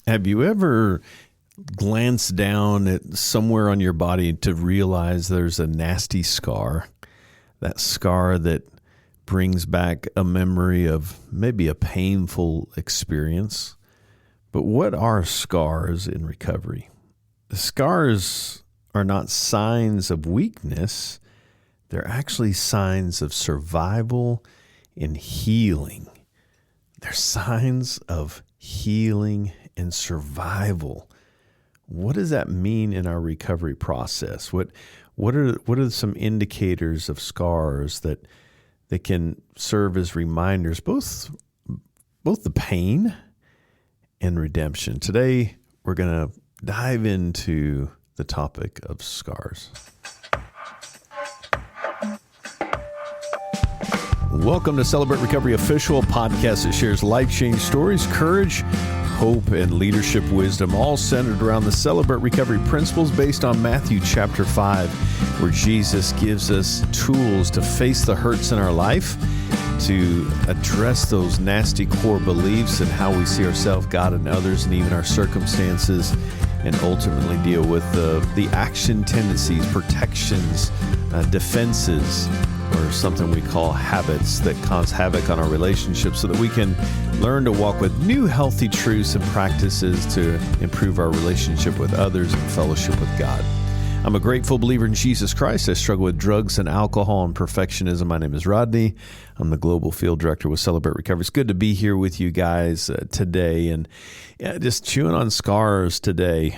Have you ever glanced down at somewhere on your body to realize there's a nasty scar? That scar that brings back a memory of maybe a painful experience. But what are scars in recovery? The scars are not signs of weakness. They're actually signs of survival and healing. They're signs of healing and survival. What does that mean in our recovery process? What are some indicators of scars that can serve as reminders, both the pain and redemption? Today, we're going to dive into the topic of scars. Welcome to Celebrate Recovery Official, a podcast that shares life-change stories, courage, hope, and leadership wisdom, all centered around the Celebrate Recovery principles based on Matthew chapter 5, where Jesus gives us tools to face the hurts in our life, to address those nasty core beliefs and how we see ourselves, God, and others, and even our circumstances, and ultimately deal with the action tendencies, protections, defenses, or something we call habits that cause havoc on our relationships, so that we can learn to walk with new healthy truths and practices to improve our relationship with others and fellowship with God. I'm a grateful believer in Jesus Christ. I struggle with drugs and alcohol and perfectionism. My name is Rodney. I'm the Global Field Director with Celebrate Recovery. It's good to be here with you guys today, and just chewing on scars today.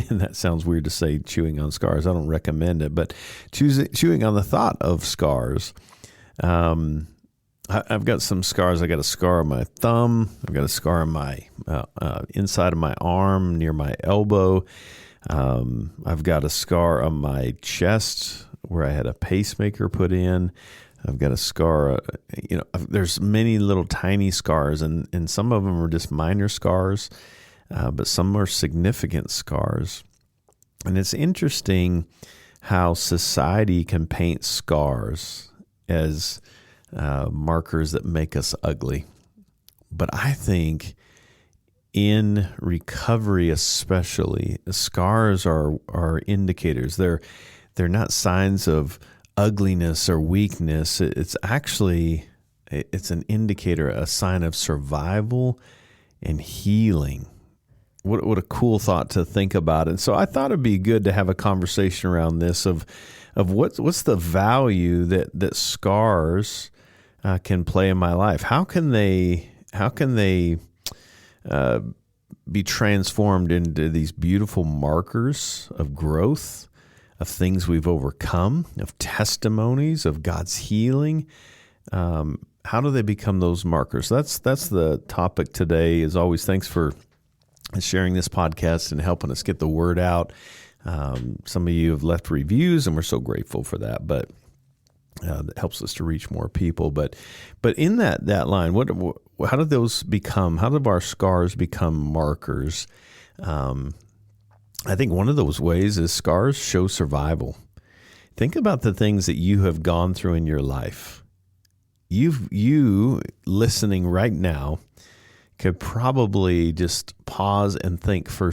And that sounds weird to say, chewing on scars. I don't recommend it, but chewing on the thought of scars. I've got some scars. I got a scar on my thumb. I've got a scar on my inside of my arm near my elbow. I've got a scar on my chest where I had a pacemaker put in. I've got a scar, there's many little tiny scars, and some of them are just minor scars, but some are significant scars. And it's interesting how society can paint scars as markers that make us ugly. But I think in recovery especially, scars are indicators. They're not signs of ugliness or weakness. It's an indicator, a sign of survival and healing. What a cool thought to think about. And so I thought it'd be good to have a conversation around this of what's the value that scars can play in my life. How can they be transformed into these beautiful markers of growth, of things we've overcome, of testimonies of God's healing? How do they become those markers? That's the topic today. As always, thanks for sharing this podcast and helping us get the word out. Some of you have left reviews, and we're so grateful for that. But that helps us to reach more people. But in that line, how do those become? How do our scars become markers? I think one of those ways is scars show survival. Think about the things that you have gone through in your life. You listening right now could probably just pause and think for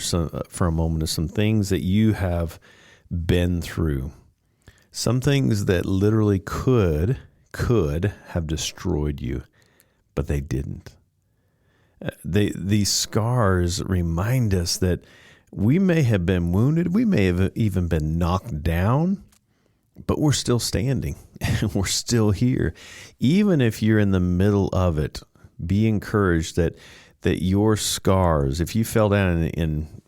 a moment of some things that you have been through. Some things that literally could have destroyed you, but they didn't. These scars remind us that we may have been wounded, we may have even been knocked down, but we're still standing. We're still here. Even if you're in the middle of it, be encouraged that your scars, if you fell down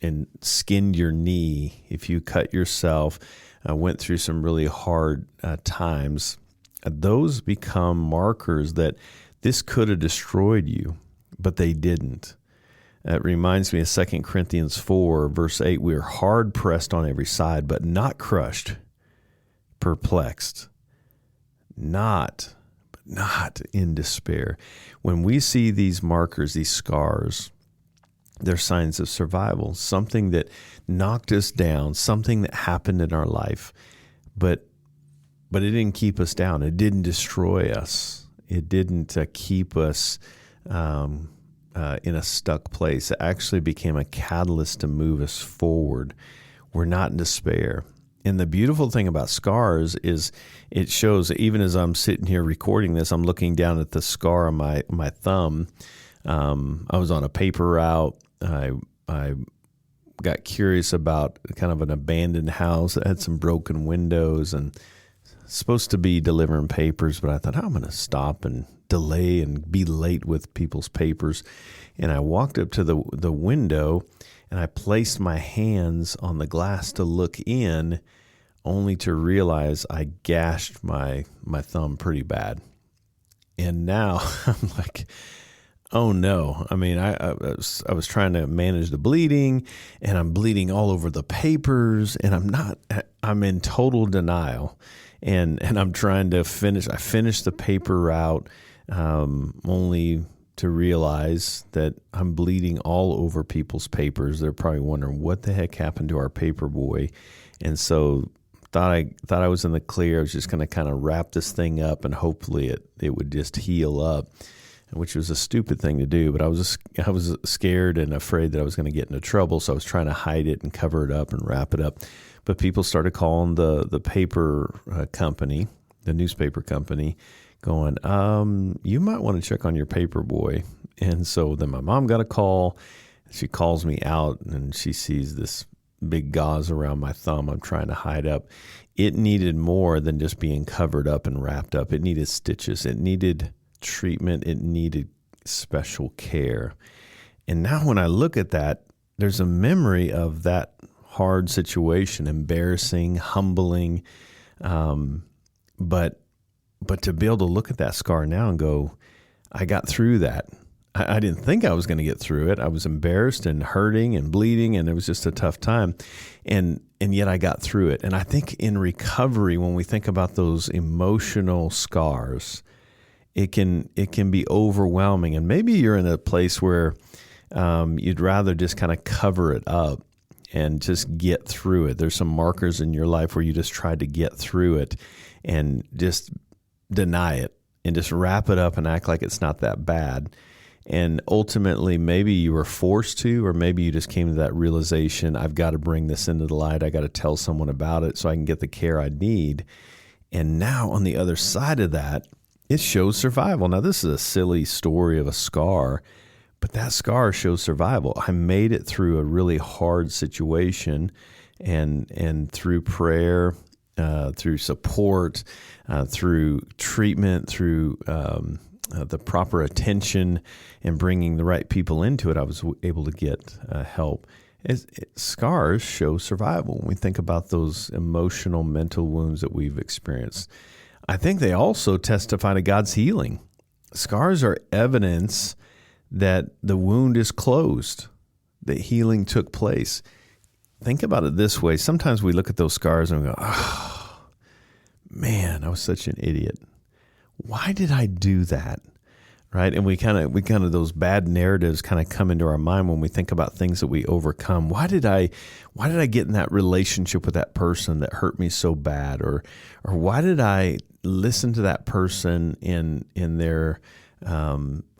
and skinned your knee, if you cut yourself, went through some really hard times, those become markers that this could have destroyed you, but they didn't. It reminds me of 2 Corinthians 4, verse 8. We are hard pressed on every side, but not crushed, perplexed, not in despair. When we see these markers, these scars, they're signs of survival, something that knocked us down, something that happened in our life, but it didn't keep us down. It didn't destroy us. It didn't keep us in a stuck place. It actually became a catalyst to move us forward. We're not in despair. And the beautiful thing about scars is it shows that even as I'm sitting here recording this, I'm looking down at the scar on my thumb. I was on a paper route. I got curious about kind of an abandoned house that had some broken windows and supposed to be delivering papers, but I thought, I'm going to stop and delay and be late with people's papers. And I walked up to the window and I placed my hands on the glass to look in, only to realize I gashed my thumb pretty bad. And now I'm like, oh no. I mean, I was trying to manage the bleeding, and I'm bleeding all over the papers, and I'm in total denial. And I'm trying to finish. I finished the paper route, only to realize that I'm bleeding all over people's papers. They're probably wondering what the heck happened to our paper boy. And so thought I was in the clear. I was just going to kind of wrap this thing up and hopefully it would just heal up, which was a stupid thing to do. But I was scared and afraid that I was going to get into trouble. So I was trying to hide it and cover it up and wrap it up. But people started calling the paper company, the newspaper company, going, you might want to check on your paper boy. And so then my mom got a call. She calls me out and she sees this big gauze around my thumb I'm trying to hide up. It needed more than just being covered up and wrapped up. It needed stitches. It needed treatment. It needed special care. And now when I look at that, there's a memory of that hard situation, embarrassing, humbling. But to be able to look at that scar now and go, I got through that. I didn't think I was going to get through it. I was embarrassed and hurting and bleeding, and it was just a tough time. And yet I got through it. And I think in recovery, when we think about those emotional scars, it can be overwhelming. And maybe you're in a place where you'd rather just kind of cover it up and just get through it. There's some markers in your life where you just tried to get through it and just deny it and just wrap it up and act like it's not that bad. And ultimately, maybe you were forced to, or maybe you just came to that realization, I've got to bring this into the light. I got to tell someone about it so I can get the care I need. And now on the other side of that, it shows survival. Now, this is a silly story of a scar, but that scar shows survival. I made it through a really hard situation, and through prayer, through support, through treatment, through the proper attention and bringing the right people into it, I was able to get help. Scars show survival when we think about those emotional, mental wounds that we've experienced. I think they also testify to God's healing. Scars are evidence that the wound is closed, that healing took place. Think about it this way. Sometimes we look at those scars and we go, oh, man, I was such an idiot. Why did I do that? Right? And we kind of those bad narratives kind of come into our mind when we think about things that we overcome. Why did I get in that relationship with that person that hurt me so bad? Or why did I listen to that person in their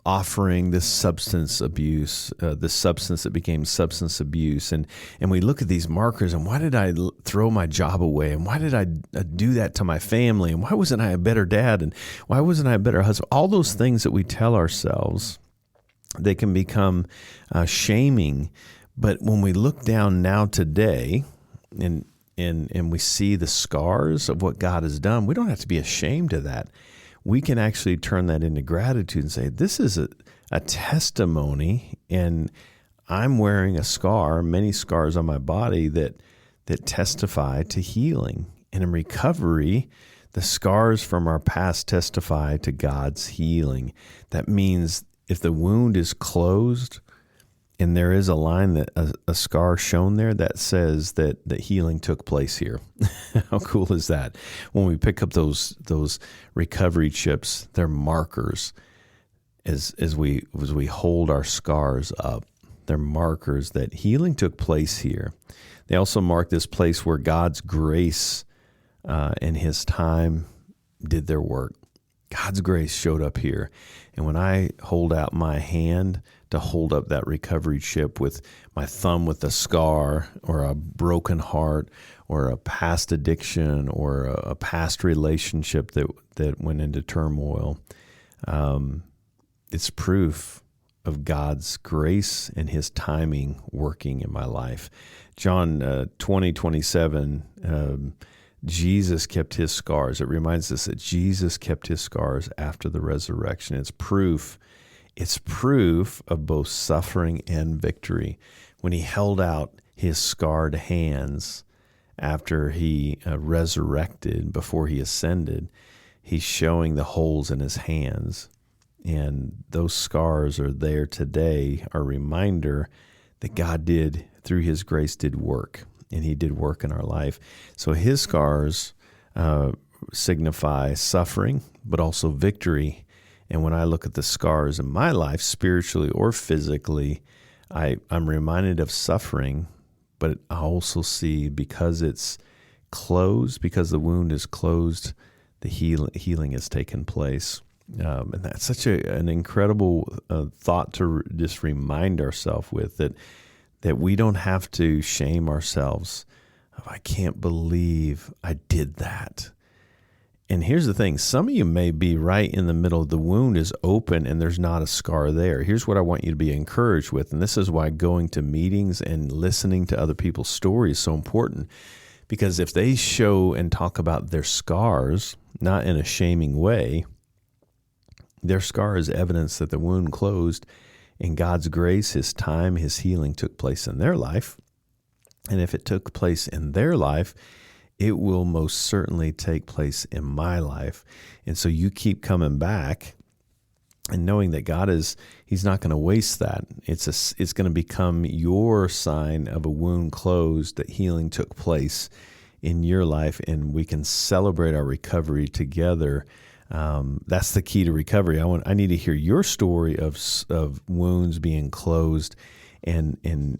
offering this substance abuse, this substance that became substance abuse. And we look at these markers, and why did I throw my job away? And why did I do that to my family? And why wasn't I a better dad? And why wasn't I a better husband? All those things that we tell ourselves, they can become shaming. But when we look down now today and we see the scars of what God has done, we don't have to be ashamed of that. We can actually turn that into gratitude and say, this is a testimony, and I'm wearing a scar, many scars on my body that testify to healing. And in recovery, the scars from our past testify to God's healing. That means if the wound is closed and there is a line, that a scar shown there that says that healing took place here. How cool is that? When we pick up those recovery chips, they're markers as we hold our scars up. They're markers that healing took place here. They also mark this place where God's grace and His time did their work. God's grace showed up here. And when I hold out my hand to hold up that recovery chip with my thumb with a scar or a broken heart or a past addiction or a past relationship that went into turmoil, it's proof of God's grace and his timing working in my life. John 20:27, Jesus kept his scars. It reminds us that Jesus kept his scars after the resurrection. It's proof of both suffering and victory. When he held out his scarred hands after he resurrected, before he ascended, he's showing the holes in his hands. And those scars are there today, a reminder that God did, through his grace, did work. And he did work in our life. So his scars signify suffering, but also victory. And when I look at the scars in my life, spiritually or physically, I'm reminded of suffering, but I also see, because it's closed, because the wound is closed, the healing has taken place. And that's such an incredible thought to just remind ourselves with, that we don't have to shame ourselves. I can't believe I did that. And here's the thing. Some of you may be right in the middle. The wound is open and there's not a scar there. Here's what I want you to be encouraged with. And this is why going to meetings and listening to other people's stories is so important. Because if they show and talk about their scars, not in a shaming way, their scar is evidence that the wound closed. In God's grace, his time, his healing took place in their life. And if it took place in their life, it will most certainly take place in my life. And so you keep coming back and knowing that he's not going to waste that. It's going to become your sign of a wound closed, that healing took place in your life, and we can celebrate our recovery together. That's the key to recovery. I need to hear your story of wounds being closed and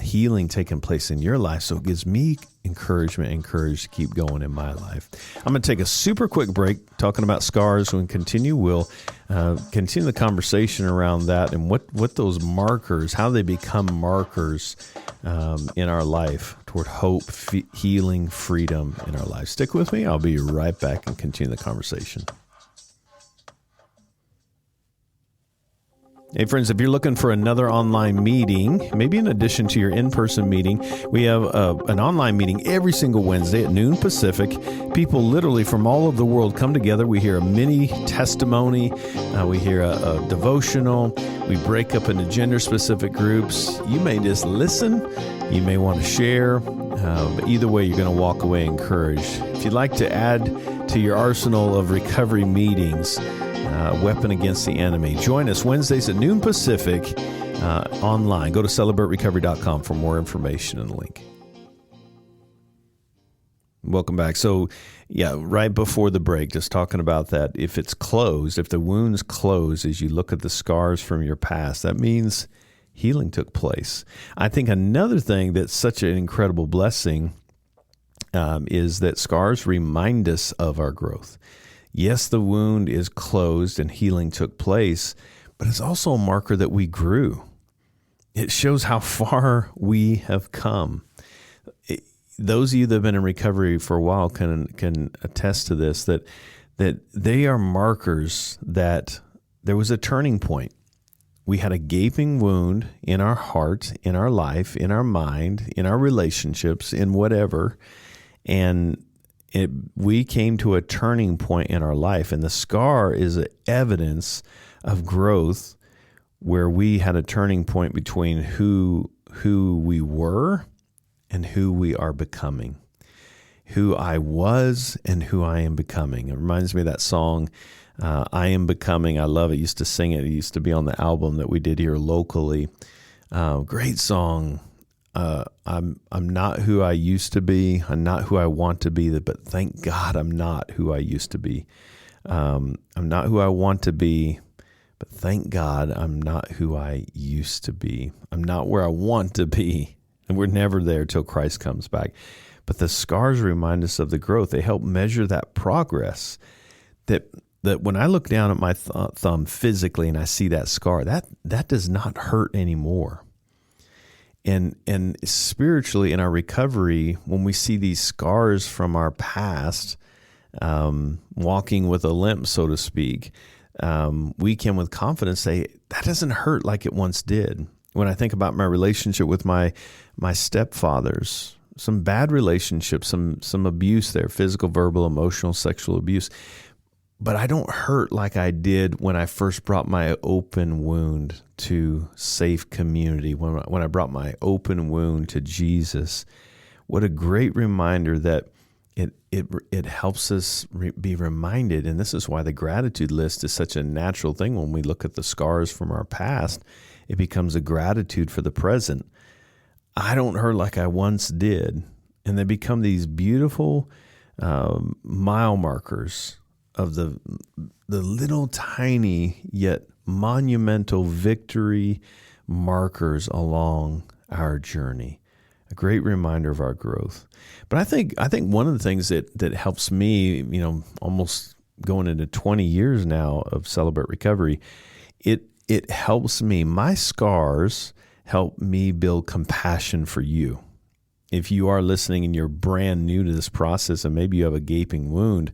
healing taking place in your life. So it gives me encouragement and courage to keep going in my life. I'm going to take a super quick break talking about scars. When we continue, we'll continue the conversation around that and what those markers, how they become markers in our life toward hope, healing, freedom in our life. Stick with me. I'll be right back and continue the conversation. Hey friends, if you're looking for another online meeting, maybe in addition to your in-person meeting, we have an online meeting every single Wednesday at noon Pacific. People literally from all over the world come together. We hear a mini testimony. We hear a devotional. We break up into gender-specific groups. You may just listen. You may want to share. But either way, you're going to walk away encouraged. If you'd like to add to your arsenal of recovery meetings, weapon against the enemy, join us Wednesdays at noon Pacific online. Go to celebraterecovery.com for more information and link. Welcome back. So, right before the break, just talking about that. If it's closed, if the wound's closed as you look at the scars from your past, that means healing took place. I think another thing that's such an incredible blessing is that scars remind us of our growth. Yes, the wound is closed and healing took place, but it's also a marker that we grew. It shows how far we have come. Those of you that have been in recovery for a while can attest to this, that they are markers that there was a turning point. We had a gaping wound in our heart, in our life, in our mind, in our relationships, in whatever, and we came to a turning point in our life, and the scar is evidence of growth, where we had a turning point between who we were and who we are becoming, who I was and who I am becoming. It reminds me of that song, I Am Becoming. I love it. I used to sing it. It used to be on the album that we did here locally. Great song. I'm not who I used to be. I'm not who I want to be, but thank God I'm not who I used to be. I'm not who I want to be, but thank God I'm not who I used to be. I'm not where I want to be, and we're never there till Christ comes back. But the scars remind us of the growth. They help measure that progress, that that when I look down at my thumb physically and I see that scar, that does not hurt anymore. And spiritually in our recovery, when we see these scars from our past, walking with a limp, so to speak, we can with confidence say, that doesn't hurt like it once did. When I think about my relationship with my stepfathers, some bad relationships, some abuse there, physical, verbal, emotional, sexual abuse, but I don't hurt like I did when I first brought my open wound to safe community, when I brought my open wound to Jesus. What a great reminder that it helps us be reminded, and this is why the gratitude list is such a natural thing. When we look at the scars from our past, it becomes a gratitude for the present. I don't hurt like I once did, and they become these beautiful mile markers of the little tiny yet monumental victory markers along our journey. A great reminder of our growth. But I think one of the things that helps me, almost going into 20 years now of Celebrate Recovery, it helps me. My scars help me build compassion for you. If you are listening and you're brand new to this process and maybe you have a gaping wound,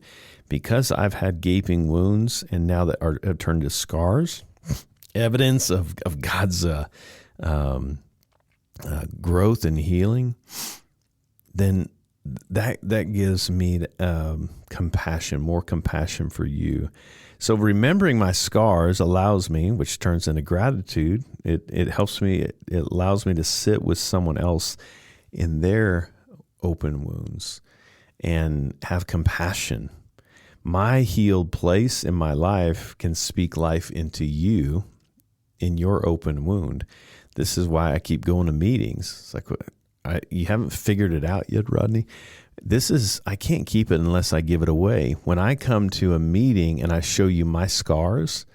because I've had gaping wounds and now that have turned to scars, evidence of God's growth and healing, then that gives me compassion, more compassion for you. So remembering my scars allows me, which turns into gratitude. It helps me. It allows me to sit with someone else in their open wounds and have compassion. My healed place in my life can speak life into you in your open wound. This is why I keep going to meetings. It's like, you haven't figured it out yet, Rodney. I can't keep it unless I give it away. When I come to a meeting and I show you my scars,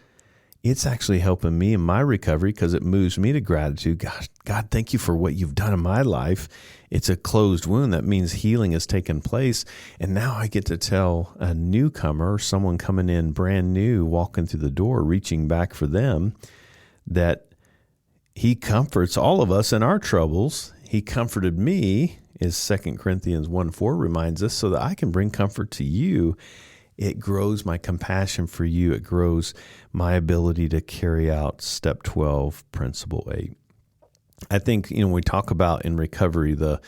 it's actually helping me in my recovery because it moves me to gratitude. God, thank you for what you've done in my life. It's a closed wound. That means healing has taken place. And now I get to tell a newcomer, someone coming in brand new, walking through the door, reaching back for them, that he comforts all of us in our troubles. He comforted me, as 2 Corinthians 1:4 reminds us, so that I can bring comfort to you. It grows my compassion for you. It grows my ability to carry out step 12, principle 8. I think, we talk about in recovery the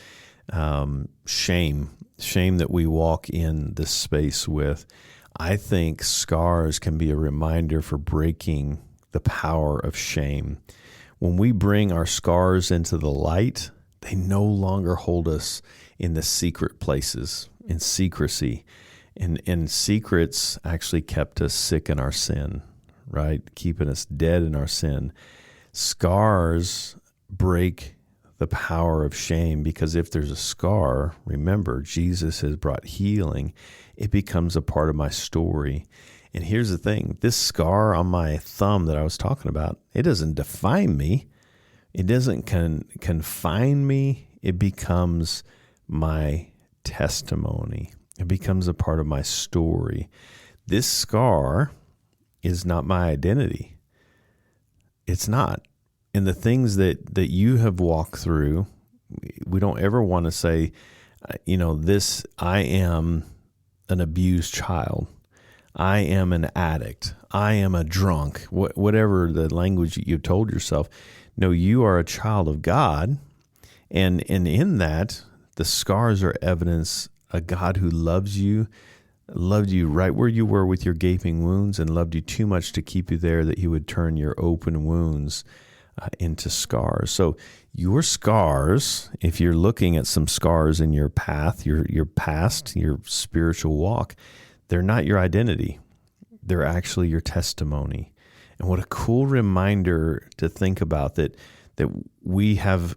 shame that we walk in this space with. I think scars can be a reminder for breaking the power of shame. When we bring our scars into the light, they no longer hold us in the secret places, in secrecy. And secrets actually kept us sick in our sin, right? Keeping us dead in our sin. Scars break the power of shame because if there's a scar, remember, Jesus has brought healing. It becomes a part of my story. And here's the thing, this scar on my thumb that I was talking about, it doesn't define me. It doesn't confine me. It becomes my testimony. It becomes a part of my story. This scar is not my identity. It's not. And the things that you have walked through, we don't ever want to say, I am an abused child. I am an addict. I am a drunk. Whatever the language you've told yourself. No, you are a child of God. And in that, the scars are evidence a God who loved you right where you were with your gaping wounds and loved you too much to keep you there that he would turn your open wounds into scars. So your scars, if you're looking at some scars in your path, your past, your spiritual walk, they're not your identity. They're actually your testimony. And what a cool reminder to think about that we have,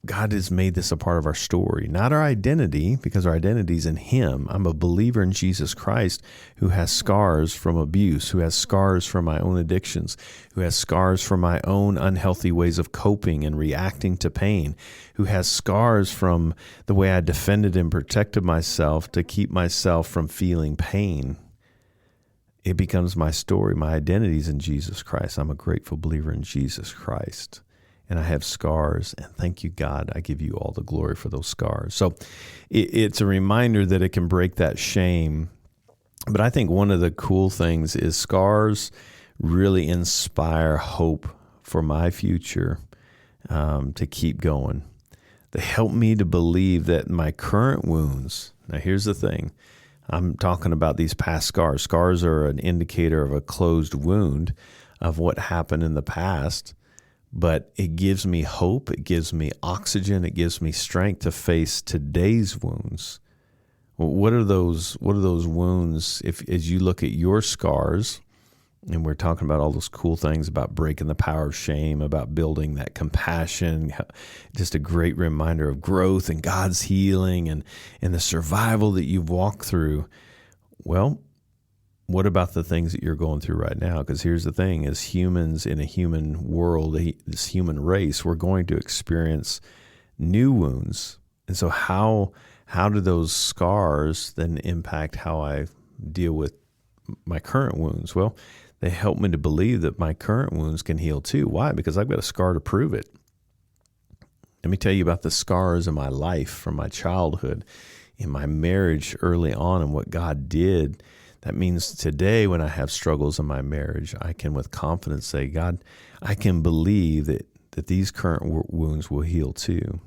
God has made this a part of our story, not our identity, because our identity is in him. I'm a believer in Jesus Christ who has scars from abuse, who has scars from my own addictions, who has scars from my own unhealthy ways of coping and reacting to pain, who has scars from the way I defended and protected myself to keep myself from feeling pain. it becomes my story. My identity is in Jesus Christ. I'm a grateful believer in Jesus Christ. And I have scars, and thank you, God. I give you all the glory for those scars. So it's a reminder that it can break that shame. But I think one of the cool things is scars really inspire hope for my future, to keep going. They help me to believe that my current wounds, now here's the thing, I'm talking about these past scars. Scars are an indicator of a closed wound of what happened in the past, but it gives me hope, it gives me oxygen, it gives me strength to face today's wounds. Well, what are those wounds? If as you look at your scars, and we're talking about all those cool things about breaking the power of shame, about building that compassion, just a great reminder of growth and God's healing and the survival that you've walked through. Well, what about the things that you're going through right now? Because here's the thing, as humans in a human world, this human race, we're going to experience new wounds. And so how do those scars then impact how I deal with my current wounds? Well, they help me to believe that my current wounds can heal too. Why? Because I've got a scar to prove it. Let me tell you about the scars in my life from my childhood, in my marriage early on, and what God did. That means today when I have struggles in my marriage, I can with confidence say, God, I can believe that these current wounds will heal too.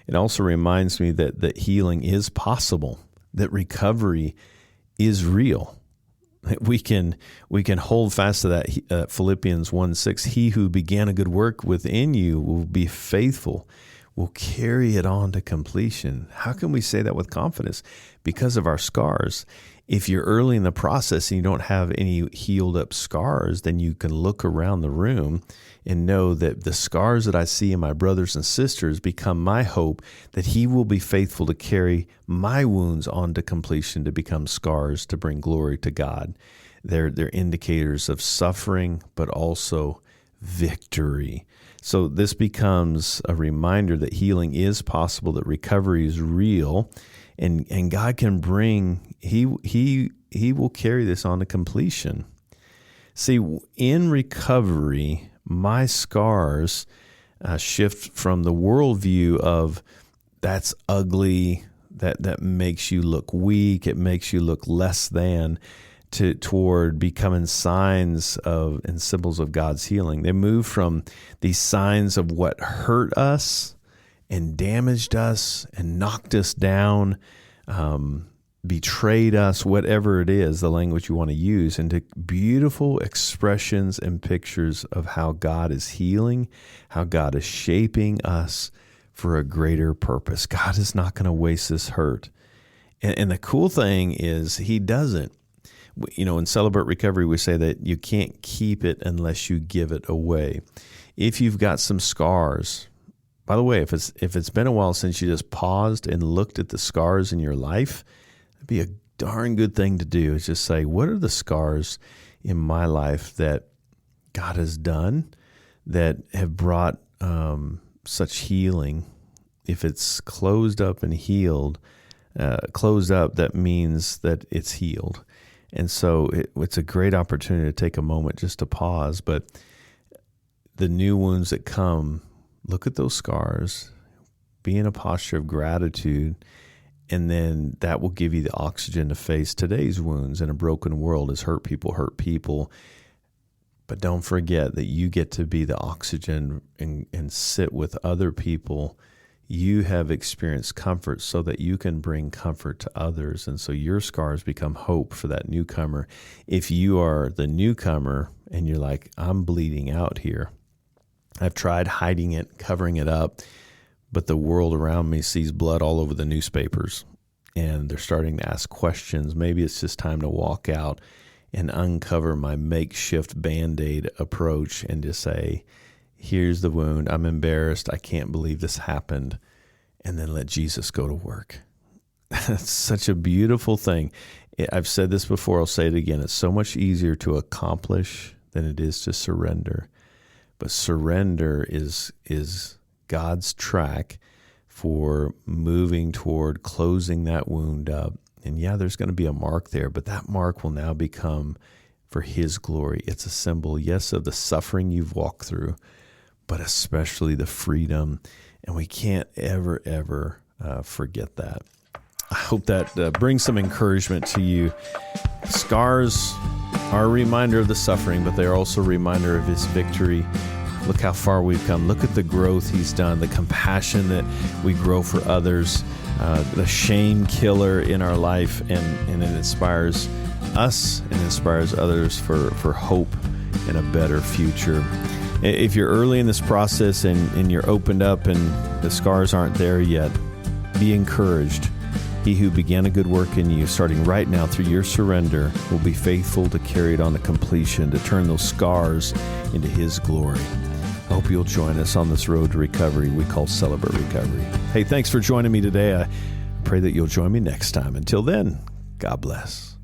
It also reminds me that healing is possible, that recovery is real. We can hold fast to that. Philippians 1:6, he who began a good work within you will be faithful, will carry it on to completion. How can we say that with confidence? Because of our scars. If you're early in the process and you don't have any healed up scars, then you can look around the room and know that the scars that I see in my brothers and sisters become my hope that he will be faithful to carry my wounds on to completion, to become scars, to bring glory to God. They're indicators of suffering, but also victory. So this becomes a reminder that healing is possible, that recovery is real, and God can bring, he will carry this on to completion. See, in recovery, my scars shift from the worldview of that's ugly, that makes you look weak, it makes you look less than, toward becoming signs of and symbols of God's healing. They move from these signs of what hurt us and damaged us and knocked us down, betrayed us, whatever it is, the language you want to use, into beautiful expressions and pictures of how God is healing, how God is shaping us for a greater purpose. God is not going to waste this hurt. And the cool thing is he doesn't. You know, in Celebrate Recovery, we say that you can't keep it unless you give it away. If you've got some scars, by the way, if it's been a while since you just paused and looked at the scars in your life, it'd be a darn good thing to do, is just say, what are the scars in my life that God has done that have brought such healing? If it's closed up and healed, closed up, that means that it's healed. And so it's a great opportunity to take a moment just to pause. But the new wounds that come, look at those scars, be in a posture of gratitude, and then that will give you the oxygen to face today's wounds in a broken world. As hurt people. But don't forget that you get to be the oxygen and sit with other people. You have experienced comfort so that you can bring comfort to others. And so your scars become hope for that newcomer. If you are the newcomer and you're like, I'm bleeding out here, I've tried hiding it, covering it up, but the world around me sees blood all over the newspapers and they're starting to ask questions. Maybe it's just time to walk out and uncover my makeshift Band-Aid approach and just say, here's the wound. I'm embarrassed. I can't believe this happened. And then let Jesus go to work. That's such a beautiful thing. I've said this before. I'll say it again. It's so much easier to accomplish than it is to surrender. But surrender is God's track for moving toward closing that wound up. And yeah, there's going to be a mark there, but that mark will now become for His glory. It's a symbol, yes, of the suffering you've walked through, but especially the freedom. And we can't ever forget that. I hope that brings some encouragement to you. Scars are a reminder of the suffering, but they're also a reminder of His victory. Look how far we've come. Look at the growth He's done, the compassion that we grow for others, the shame killer in our life, and it inspires us and inspires others for hope and a better future. If you're early in this process and you're opened up and the scars aren't there yet, be encouraged. He who began a good work in you, starting right now through your surrender, will be faithful to carry it on to completion, to turn those scars into His glory. I hope you'll join us on this road to recovery we call Celebrate Recovery. Hey, thanks for joining me today. I pray that you'll join me next time. Until then, God bless.